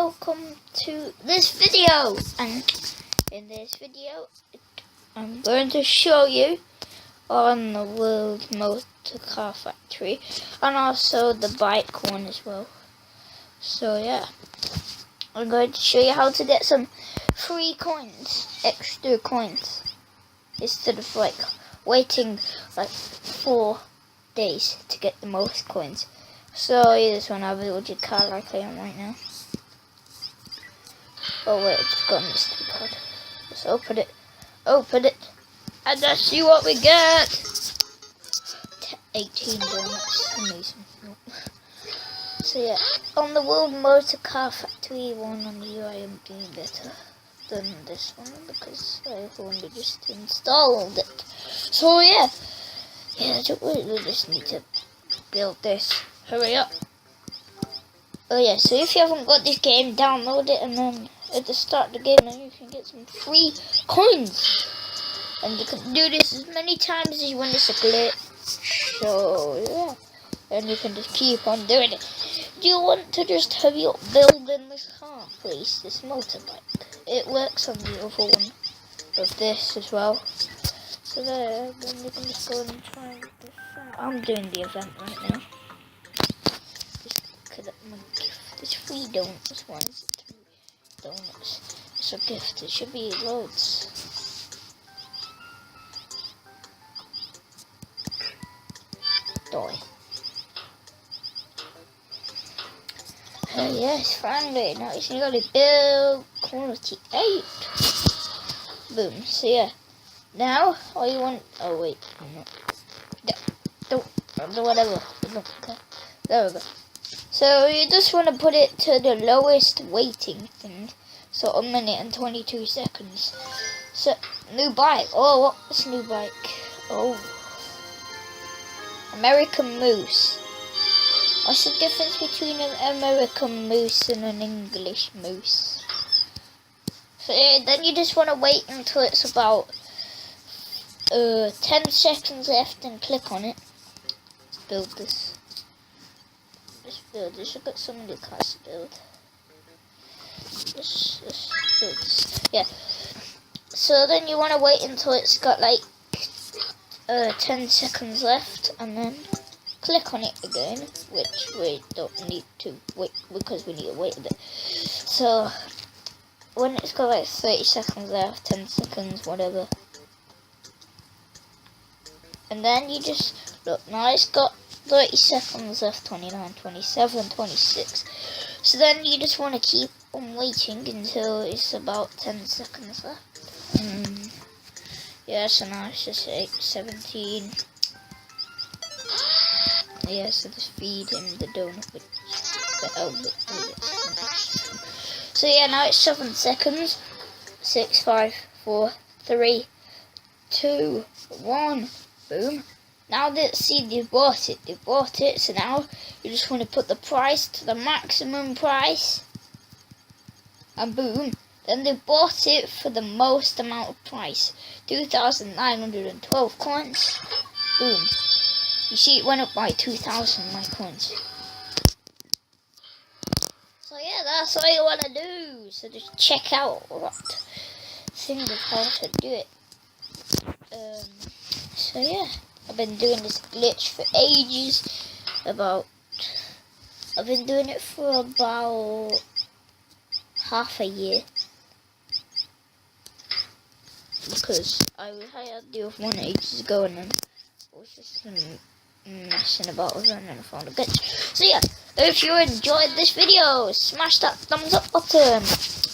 welcome to this video. And in this video I'm going to show you on the World Motor Car Factory and also the bike one as well. So yeah, I'm going to show you how to get some free coins, extra coins, instead of like waiting like 4 days to get the most coins. So you just want to build your car like I am right now. Oh wait, I just got a mystery card. Let's open it, and let's see what we get. 18 donuts, amazing. So yeah, on the World Motor Car Factory one on here, I am doing better than this one because I've only just installed it. So yeah, we just need to build this. Hurry up. Oh yeah, so if you haven't got this game, download it, and then at the start of the game then you can get some free coins. And you can do this as many times as you want. It's a glitch. So yeah, and you can just keep on doing it. Do you want to just hurry up building this car, please? This motorbike. It works on the other one of this as well. So there, then you can just go and try this out. I'm doing the event right now. My gift. There's 3 donuts. Why is it 3 donuts? It's a gift. It should be loads. Die. Yes, finally. Now it's got to build quality 8. Boom. So yeah. Now all you want. Oh wait. Don't. Whatever. Okay. There we go. So you just want to put it to the lowest waiting thing. So 1 minute and 22 seconds. So new bike. Oh, what's new bike? Oh, American Moose. What's the difference between an American Moose and an English Moose? So then you just want to wait until it's about 10 seconds left and click on it. Let's build this. This should get some new cars to build. Let's build this. Yeah. So then you want to wait until it's got like 10 seconds left, and then click on it again, which we don't need to wait because we need to wait a bit. So when it's got like 30 seconds left, 10 seconds, whatever, and then you just look. Now it's got 30 seconds left, 29, 27, 26. So then you just want to keep on waiting until it's about 10 seconds left. Yeah, so now it's just 8, 17. Yeah, so just feed him the donut. So yeah, now it's 7 seconds. 6, 5, 4, 3, 2, 1. Boom. Now that they've bought it, so now you just want to put the price to the maximum price, and boom, then they bought it for the most amount of price, 2,912 coins, boom, you see it went up by 2,000 my coins. So yeah, that's all you want to do, so just check out what thing of how to do it. So yeah, I've been doing this glitch for ages. I've been doing it for about half a year. Because I had the other one ages ago, and then I was just messing about with it, and then I found a glitch. So yeah, if you enjoyed this video, smash that thumbs up button.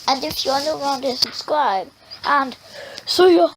And if you are new around here, subscribe. And see ya.